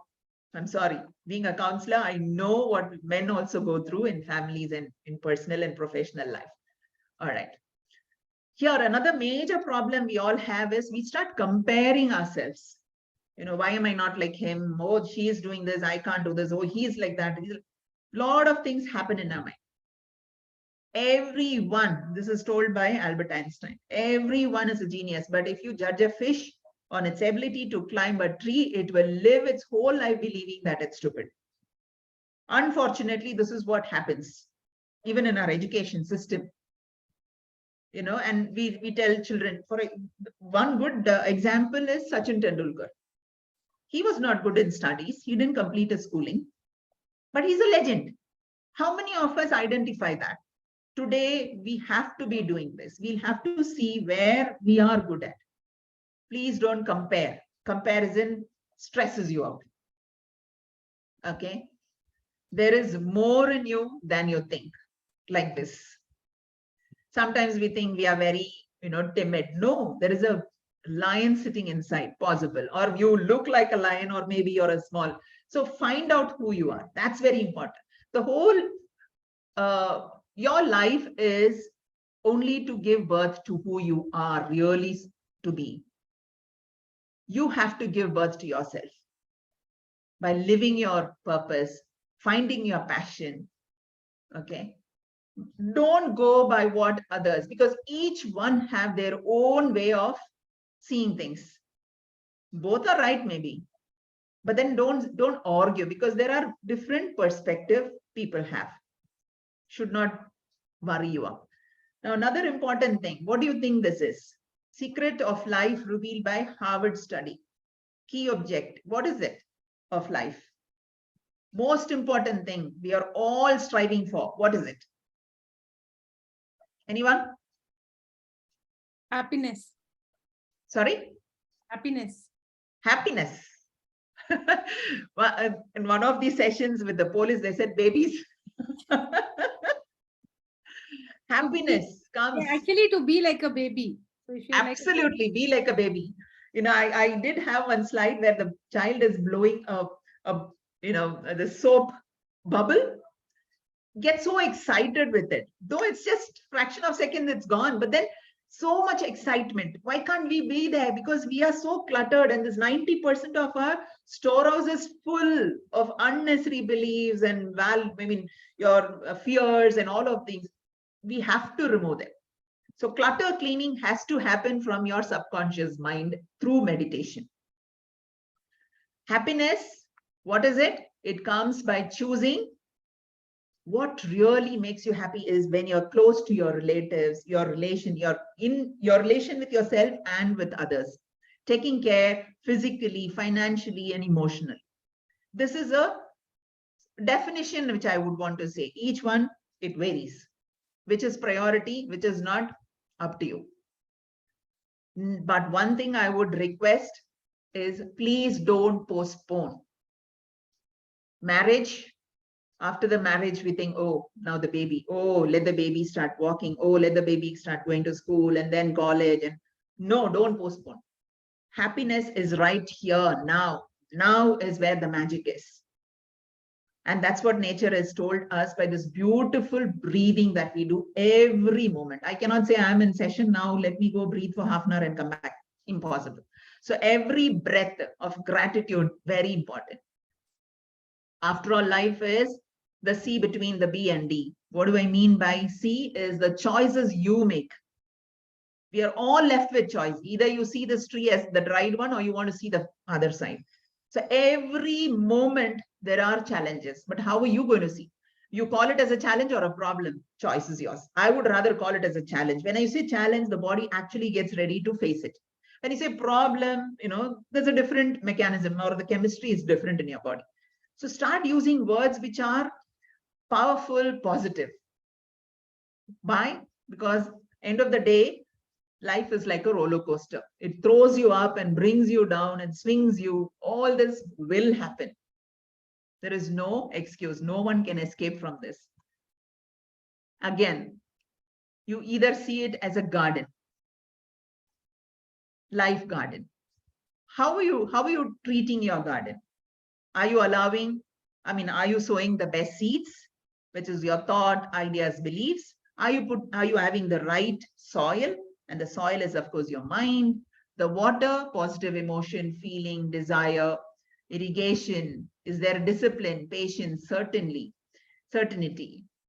I'm sorry. Being a counselor, I know what men also go through in families and in personal and professional life. All right. Here, another major problem we all have is we start comparing ourselves. Why am I not like him? Oh, she is doing this. I can't do this. Oh, he's like that. A lot of things happen in our mind. Everyone, this is told by Albert Einstein, everyone is a genius. But if you judge a fish on its ability to climb a tree, it will live its whole life believing that it's stupid. Unfortunately, this is what happens even in our education system. And we tell children, one good example is Sachin Tendulkar. He was not good in studies. He didn't complete his schooling, but he's a legend. How many of us identify that? Today, we have to be doing this. We'll have to see where we are good at. Please don't compare. Comparison stresses you out. Okay? There is more in you than you think, like this. Sometimes we think we are very, timid. No, there is a lion sitting inside, possible. Or you look like a lion, or maybe you're a small. So find out who you are. That's very important. The whole, your life is only to give birth to who you are really to be. You have to give birth to yourself by living your purpose, finding your passion. Okay. Don't go by what others, because each one have their own way of seeing things. Both are right, maybe, but then don't argue, because there are different perspective people have. Should not worry you up. Now, another important thing, what do you think this is? Secret of life revealed by Harvard study. Key object, what is it of life? Most important thing we are all striving for, what is it? Anyone? Happiness. Sorry? Happiness. Happiness. In one of these sessions with the police, they said babies. Happiness comes. Yeah, actually, to be like a baby. So if you're like a baby- Absolutely, be like a baby. I did have one slide where the child is blowing the soap bubble. Get so excited with it, though it's just fraction of second, it's gone. But then so much excitement. Why can't we be there? Because we are so cluttered, and this 90% of our storehouse is full of unnecessary beliefs and your fears and all of these. We have to remove them. So clutter cleaning has to happen from your subconscious mind through meditation. Happiness, what is it? It comes by choosing. What really makes you happy is when you're close to your relatives, you're in your relation with yourself and with others, taking care physically, financially, and emotionally. This is a definition which I would want to say. Each one, it varies. Which is priority, which is not, up to you. But one thing I would request is please don't postpone. Marriage, after the marriage, we think, oh, now the baby, oh, let the baby start walking, oh, let the baby start going to school and then college. And no, don't postpone. Happiness is right here now. Now is where the magic is. And that's what nature has told us by this beautiful breathing that we do every moment. I cannot say I'm in session now, let me go breathe for half an hour and come back. Impossible. So every breath of gratitude, very important. After all, life is the C between the B and D. What do I mean by C? Is the choices you make. We are all left with choice. Either you see this tree as the dried one or you want to see the other side. So every moment there are challenges, but how are you going to see? You call it as a challenge or a problem? Choice is yours. I would rather call it as a challenge. When I say challenge, the body actually gets ready to face it. When you say problem, there's a different mechanism, or the chemistry is different in your body. So start using words which are powerful, positive. Why? Because end of the day, life is like a roller coaster. It throws you up and brings you down and swings you. All this will happen. There is no excuse. No one can escape from this. Again, you either see it as a garden, life garden. How are you treating your garden? Are you are you sowing the best seeds, which is your thought, ideas, beliefs? Are you having the right soil? And the soil is, of course, your mind, the water, positive emotion, feeling, desire, irrigation. Is there discipline, patience, certainty?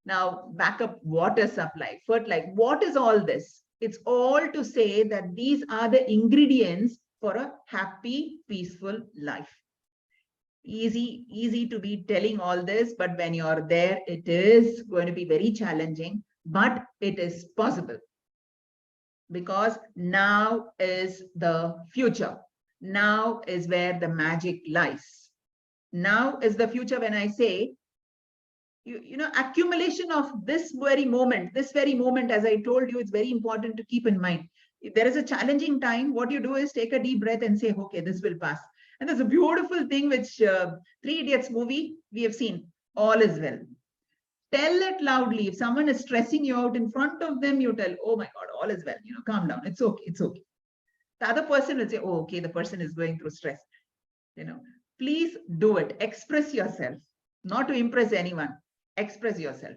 Now, backup water supply, fertilizer. What is all this? It's all to say that these are the ingredients for a happy, peaceful life. Easy to be telling all this, but when you're there, it is going to be very challenging, but it is possible. Because now is the future. Now is where the magic lies. Now is the future. When I say, accumulation of this very moment, as I told you, it's very important to keep in mind. If there is a challenging time, what you do is take a deep breath and say, okay, this will pass. And there's a beautiful thing which 3 Idiots movie we have seen, all is well. Tell it loudly. If someone is stressing you out in front of them, you tell, oh my God, all is well. Calm down. It's okay. It's okay. The other person will say, oh, okay, the person is going through stress. Please do it. Express yourself, not to impress anyone. Express yourself.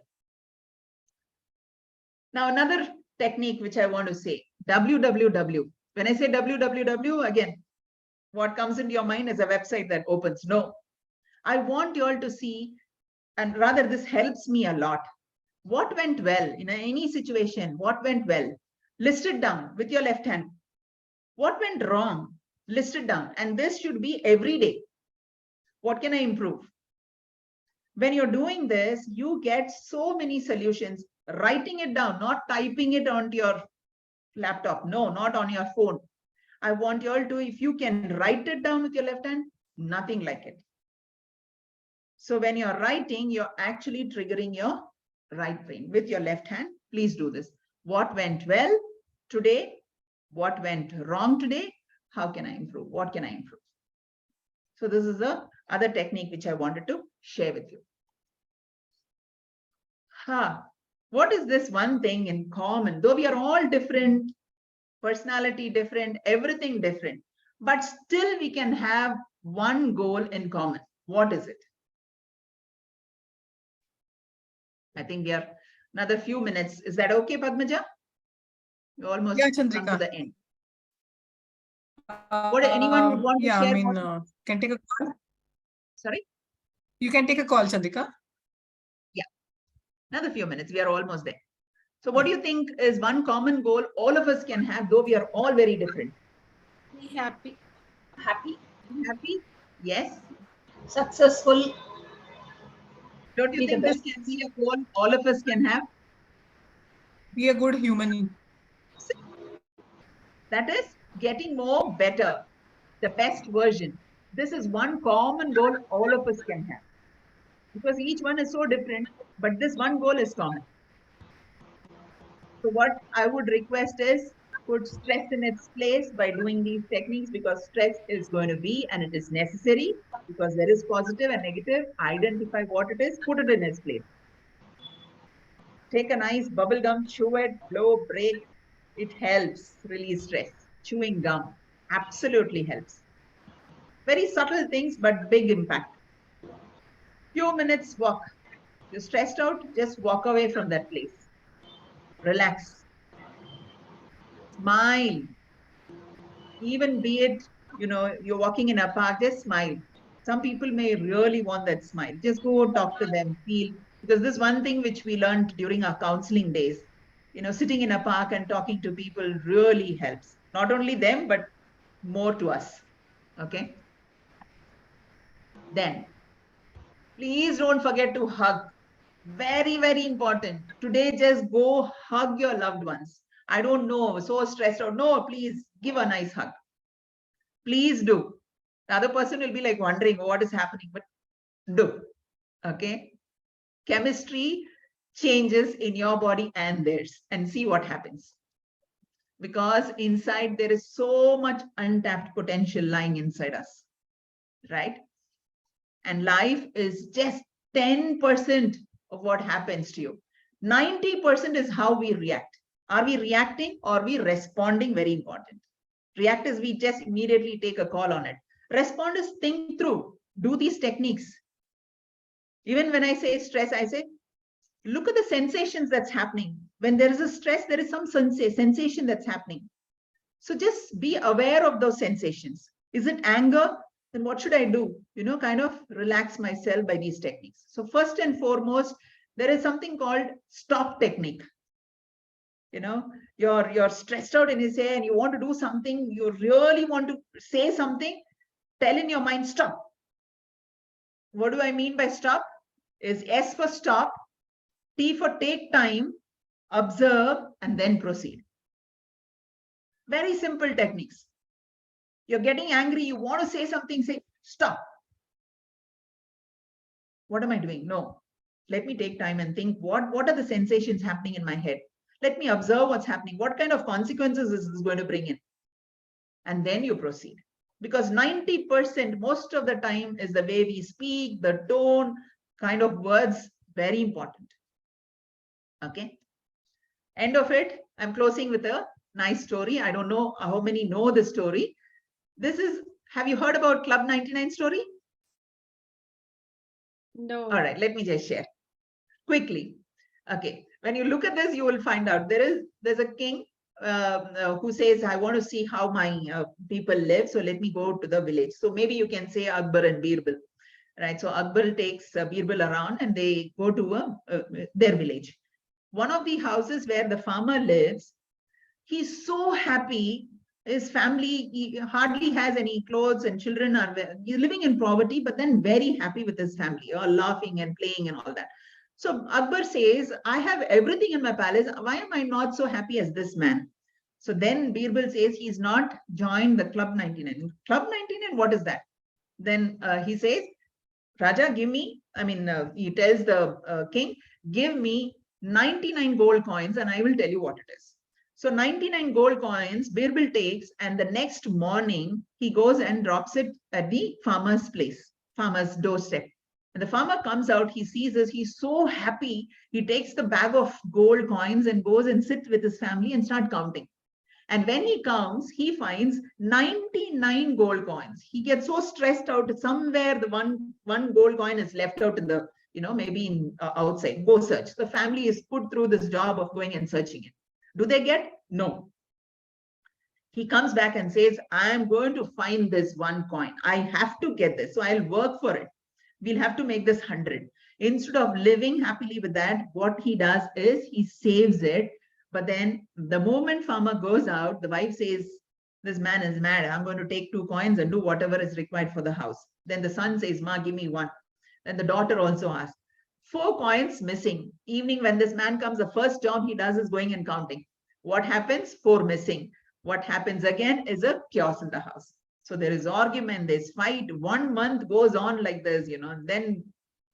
Now, another technique which I want to say, www. When I say www, again, what comes into your mind is a website that opens. No, I want you all to see, and rather this helps me a lot. What went well in any situation? What went well? List it down with your left hand. What went wrong? List it down. And this should be every day. What can I improve? When you're doing this, you get so many solutions. Writing it down, not typing it onto your laptop. No, not on your phone. I want you all to, if you can write it down with your left hand, nothing like it. So when you're writing, you're actually triggering your right brain with your left hand. Please do this. What went well today? What went wrong today? How can I improve? What can I improve? So this is the other technique which I wanted to share with you. What is this one thing in common? Though we are all different, personality different, everything different, but still we can have one goal in common. What is it? I think we are another few minutes. Is that okay, Padmaja? We almost come to Chandrika. the end. What anyone would want to Yeah, share? I mean, can take a call. Sorry? You can take a call, Chandrika. Yeah, another few minutes. We are almost there. So what do you think is one common goal all of us can have, though we are all very different? Be happy. Happy, Happy? Yes. successful, Don't you be the think this best. can be a goal all of us can have? Be a good human. That is getting more better, the best version. This is one common goal all of us can have. Because each one is so different, but this one goal is common. So what I would request is put stress in its place by doing these techniques, because stress is going to be, and it is necessary, because there is positive and negative. Identify what it is, put it in its place. Take a nice bubble gum, chew it, blow, break. It helps release stress. Chewing gum absolutely helps. Very subtle things, but big impact. Few minutes walk. You're stressed out, just walk away from that place. Relax. Smile. Even be it, you're walking in a park, just smile. Some people may really want that smile. Just go talk to them, feel. Because this one thing which we learned during our counseling days, sitting in a park and talking to people really helps. Not only them, but more to us. Okay. Then, please don't forget to hug. Very, very important. Today, just go hug your loved ones. I don't know, so stressed out. No, please give a nice hug. Please do. The other person will be like wondering what is happening, but do. Okay. Chemistry changes in your body and theirs, and see what happens. Because inside there is so much untapped potential lying inside us, right? And life is just 10% of what happens to you. 90% is how we react. Are we reacting or are we responding? Very important. React is we just immediately take a call on it. Respond is think through, do these techniques. Even when I say stress, I say, look at the sensations that's happening. When there is a stress, there is some sensation that's happening. So just be aware of those sensations. Is it anger? Then what should I do? Kind of relax myself by these techniques. So first and foremost, there is something called stop technique. You're stressed out and you say, and you want to do something, you really want to say something, tell in your mind, stop. What do I mean by stop? Is S for stop, T for take time, observe, and then proceed. Very simple techniques. You're getting angry, you want to say something, say, stop. What am I doing? No. Let me take time and think, what are the sensations happening in my head? Let me observe what's happening. What kind of consequences is this going to bring in? And then you proceed. Because 90% most of the time is the way we speak, the tone, kind of words, very important. Okay. End of it. I'm closing with a nice story. I don't know how many know the story. This is, have you heard about Club 99 story? No. All right, let me just share quickly. Okay, when you look at this, you will find out there's a king who says, I want to see how my people live. So let me go to the village. So maybe you can say Akbar and Birbal, right? So Akbar takes Birbal around and they go to their village. One of the houses where the farmer lives, he's so happy. His family, he hardly has any clothes and children are living in poverty, but then very happy with his family, all laughing and playing and all that. So Akbar says, I have everything in my palace. Why am I not so happy as this man? So then Birbal says he's not joined the Club 99. Club 99, what is that? Then he says, Raja, give me, he tells the king, give me 99 gold coins and I will tell you what it is. So 99 gold coins Birbal takes, and the next morning he goes and drops it at the farmer's place, farmer's doorstep. And the farmer comes out, he sees this, he's so happy. He takes the bag of gold coins and goes and sits with his family and start counting. And when he counts, he finds 99 gold coins. He gets so stressed out. Somewhere the one gold coin is left out in the, maybe in outside. Go search. The family is put through this job of going and searching it. Do they get? No. He comes back and says, I am going to find this one coin. I have to get this. So I'll work for it. We'll have to make this 100. Instead of living happily with that, what he does is he saves it. But then the moment farmer goes out, the wife says, this man is mad. I'm going to take 2 coins and do whatever is required for the house. Then the son says, Ma, give me 1. Then the daughter also asks. 4 coins missing. Evening when this man comes, the first job he does is going and counting. What happens? 4 missing. What happens again is a chaos in the house. So there is argument, there's fight. 1 month goes on like this, Then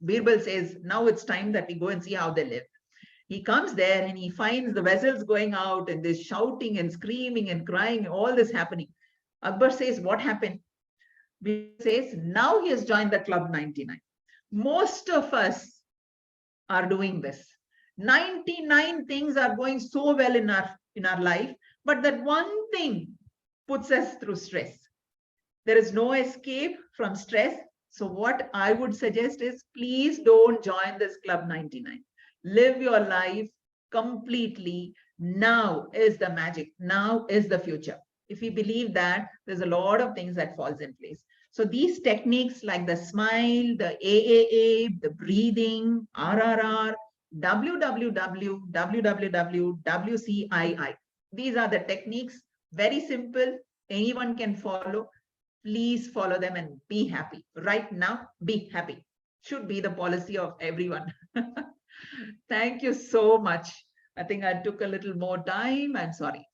Birbal says, now it's time that we go and see how they live. He comes there and he finds the vessels going out and there's shouting and screaming and crying, all this happening. Akbar says, what happened? Birbal says, now he has joined the club 99. Most of us are doing this. 99 things are going so well in our life, but that one thing puts us through stress. There is no escape from stress. So what I would suggest is, please don't join this club 99. Live your life completely. Now is the magic. Now is the future. If we believe that, there's a lot of things that falls in place. So these techniques like the smile, the AAA, the breathing, RRR, WWW, WWW, WCII. These are the techniques. Very simple. Anyone can follow. Please follow them and be happy. Right now, be happy. Should be the policy of everyone. Thank you so much. I think I took a little more time. I'm sorry.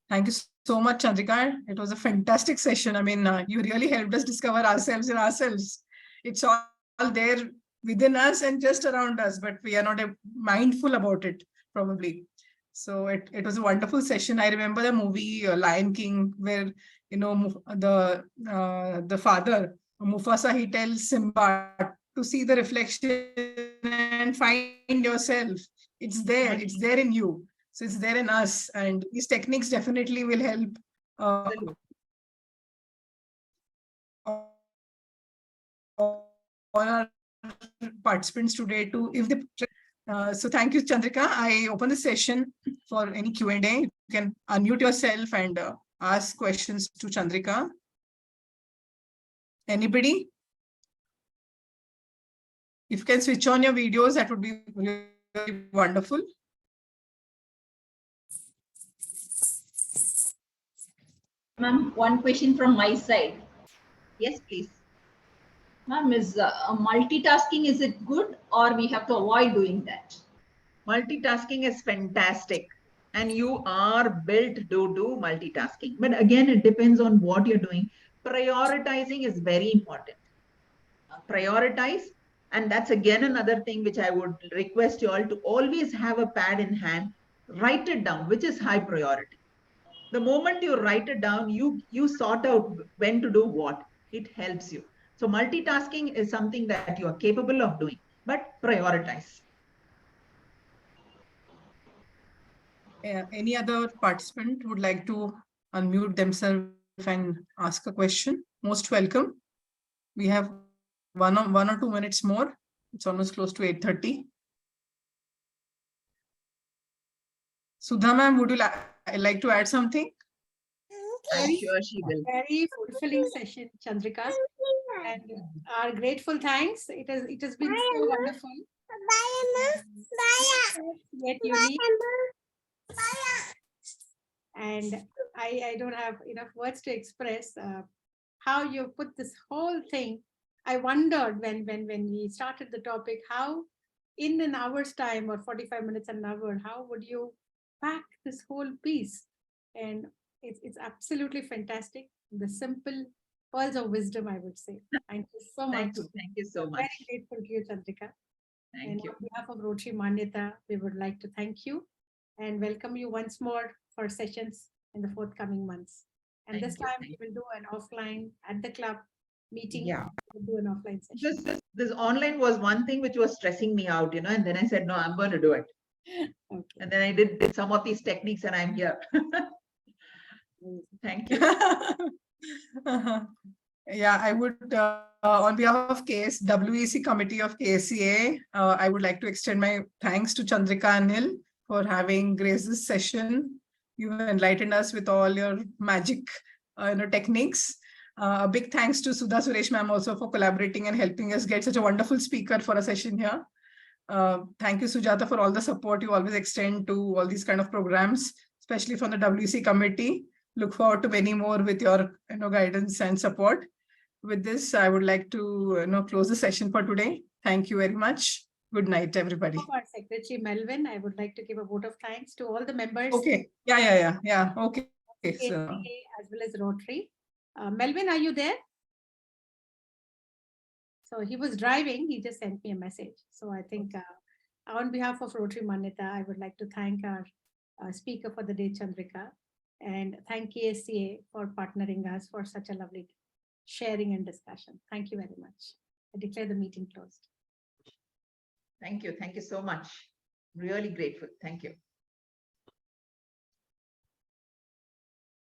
Thank you so much, Chandrika. It was a fantastic session. I mean, you really helped us discover ourselves in ourselves. It's all there within us and just around us, but we are not mindful about it, probably. So it was a wonderful session. I remember the movie Lion King, where the father Mufasa, he tells Simba to see the reflection and find yourself. It's there. It's there in you. So it's there in us, and these techniques definitely will help all our participants today to, if they. So thank you, Chandrika. I open the session for any Q&A. You can unmute yourself and ask questions to Chandrika. Anybody? If you can switch on your videos, that would be really wonderful. Ma'am, one question from my side. Yes, please. Ma'am, is multitasking, is it good or we have to avoid doing that? Multitasking is fantastic. And you are built to do multitasking. But again, it depends on what you're doing. Prioritizing is very important. Prioritize. And that's again another thing which I would request you all to always have a pad in hand. Write it down, which is high priority. The moment you write it down, you sort out when to do what. It helps you. So multitasking is something that you are capable of doing, but prioritize. Any other participant would like to unmute themselves and ask a question? Most welcome. We have one or 2 minutes more. It's almost close to 8:30. Sudha ma'am, would you like to add something? I'm sure she will. Very fulfilling session, Chandrika, and our grateful thanks. It has been so wonderful. Yet unique. And I don't have enough words to express how you put this whole thing. I wondered when we started the topic, how in an hour's time or 45 minutes, an hour, how would you pack this whole piece? And it's absolutely fantastic. The simple pearls of wisdom, I would say. Thank you so much. Thank you so much. Very grateful to you, Chandrika. Thank you. On behalf of Rotary Manyata, we would like to thank you. and welcome you once more for sessions in the forthcoming months. And this Thank you, time thank we will do an offline at the club meeting. Yeah. We'll do an offline session. This online was one thing which was stressing me out, and then I said, no, I'm going to do it. Okay. And then I did some of these techniques and I'm here. Thank you. Yeah, I would, on behalf of WEC Committee of KCA, I would like to extend my thanks to Chandrika and Anil for having graced this session. You have enlightened us with all your magic, techniques. A big thanks to Sudha Suresh ma'am also for collaborating and helping us get such a wonderful speaker for a session here. Thank you, Sujata, for all the support you always extend to all these kind of programs, especially from the WC committee. Look forward to many more with your guidance and support. With this, I would like to close the session for today. Thank you very much. Good night, everybody. Of our Secretary Melvin, I would like to give a vote of thanks to all the members. Okay. Yeah. Okay. So, KCA as well as Rotary. Melvin, are you there? So he was driving, he just sent me a message. So I think on behalf of Rotary Manyata, I would like to thank our speaker for the day, Chandrika, and thank KSCA for partnering us for such a lovely sharing and discussion. Thank you very much. I declare the meeting closed. Thank you. Thank you so much. Really grateful. Thank you.